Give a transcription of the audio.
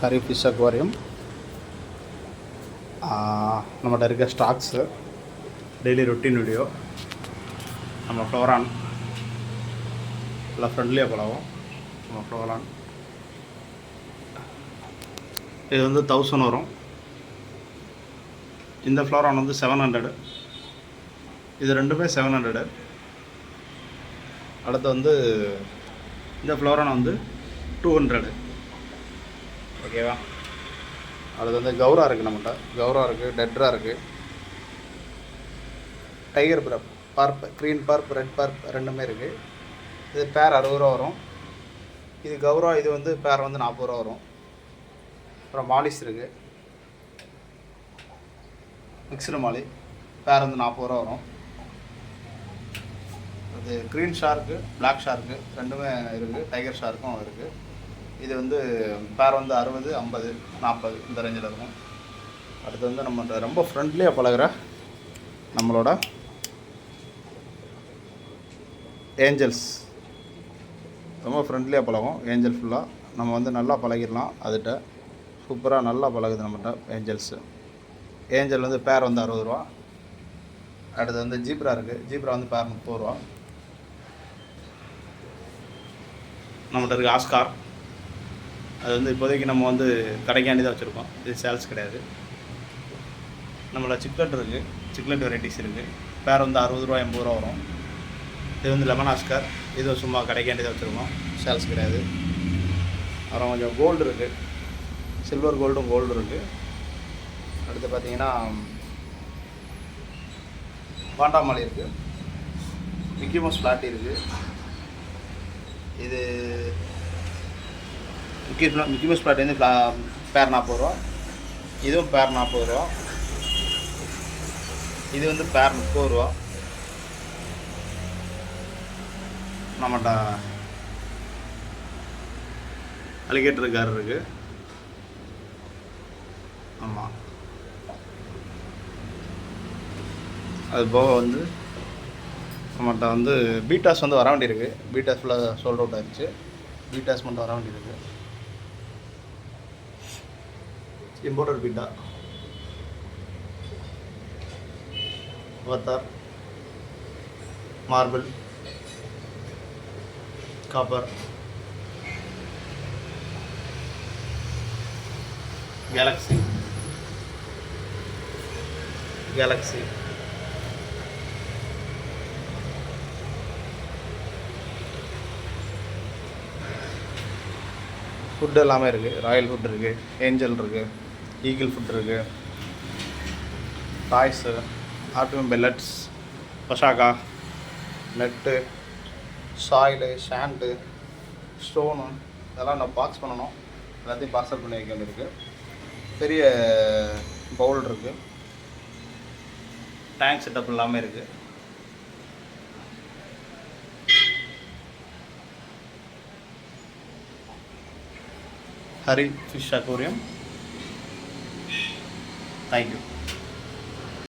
Hari fish aquarium. நம்மகிட்ட இருக்க stocks, daily routine video, நம்ம ஃப்ளோரான் எல்லாம் ஃப்ரெண்ட்லியாக பழகும். நம்ம ஃப்ளோரான் இது வந்து 1000 வரும். இந்த ஃப்ளோரான் வந்து 700. இது ரெண்டுமே 700. அடுத்து வந்து இந்த ஃப்ளோரான் வந்து 200. ஓகேவா? அடுத்து வந்து கௌரா இருக்குது. நம்மகிட்ட கௌரா இருக்குது, டெட்ரா இருக்குது, டைகர் பர்ப், பர்ப், க்ரீன் பர்ப், ரெட் பர்ப் ரெண்டுமே இருக்குது. இது பேர் 60 ரூபா வரும். இது கௌரா, இது வந்து பேர் வந்து 40 ரூபா வரும். அப்புறம் மாலிஸ் இருக்குது, மிக்சடு மாலி, பேர் வந்து 40 ரூபா வரும். அது க்ரீன் ஷார்க்கு, பிளாக் ஷார்க்கு ரெண்டுமே இருக்குது. டைகர் ஷார்க்கும் இருக்குது. இது வந்து பேர் வந்து 60, 50, 40 இந்த ரேஞ்சில் இருக்கும். அடுத்து வந்து நம்ம ரொம்ப ஃப்ரெண்ட்லியாக பழகிற நம்மளோட ஏஞ்சல்ஸ். ரொம்ப ஃப்ரெண்ட்லியாக பழகும் ஏஞ்சல். ஃபுல்லாக நம்ம வந்து நல்லா பழகிடலாம். அதுகிட்ட சூப்பராக நல்லா பழகுது நம்மகிட்ட ஏஞ்சல்ஸு. ஏஞ்சல் வந்து பேர் வந்து 60 ரூபா. அடுத்து வந்து ஜீப்ரா இருக்குது. ஜீப்ரா வந்து பேர் 30 ரூபா. நம்மகிட்ட இருக்குது ஆஸ்கார். அது வந்து இப்போதைக்கு நம்ம வந்து கடைக்காண்டி தான் வச்சுருக்கோம். இது சேல்ஸ் கிடையாது. நம்மளோட சிக்லெட் இருக்குது, சிக்லெட் வெரைட்டிஸ் இருக்குது. பேர் வந்து 60 ரூபா, 80 ரூபா வரும். இது வந்து லெமன் ஆஸ்கார். இது சும்மா கடைக்காண்டி தான் வச்சுருக்கோம், சேல்ஸ் கிடையாது. அப்புறம் கொஞ்சம் கோல்டு இருக்குது, சில்வர் கோல்டும் கோல்டு இருக்குது. அடுத்து பார்த்தீங்கன்னா பாண்டாமாலி இருக்குது, மிக்கி மவுஸ் ஃப்ளாட்டி இருக்குது. இது மிக்கி மவுஸ் ஃப்ளாட்டி வந்து பேர் 40 ரூபா. இதுவும் பேர் 40 ரூபா. இது வந்து பேர் 30 ரூபா. நம்மகிட்ட அலிகேட்டர் கார் இருக்குது. ஆமாம், அது போக வந்து நம்மகிட்ட வந்து பீட்டாஸ் வந்து வர வேண்டியிருக்கு. பீட்டாஸ் ஃபுல்லாக சோல்ட் அவுட் ஆகிடுச்சு. பீட்டாஸ் மட்டும் வர வேண்டியிருக்கு. Imported betta, avatar, marble, copper, galaxy, food எல்லாமே இருக்குது. ராயல் ஃபுட் இருக்குது, ஏஞ்சல் இருக்குது, ஈகிள் ஃபுட் இருக்குது, டாய்ஸு, ஆர்டிஎம் பெல்லட்ஸ், பஷாக்கா, நெட்டு, சாயிலு, ஷாண்டு, ஸ்டோனு இதெல்லாம் நம்ம பாக்ஸ் பண்ணணும். எல்லாத்தையும் பார்சல் பண்ணி வைக்க வேண்டியிருக்கு. பெரிய பவுல் இருக்குது, டேங்க் செட்டப் எல்லாமே இருக்குது. Hari fish aquarium. தேங்க்யூ.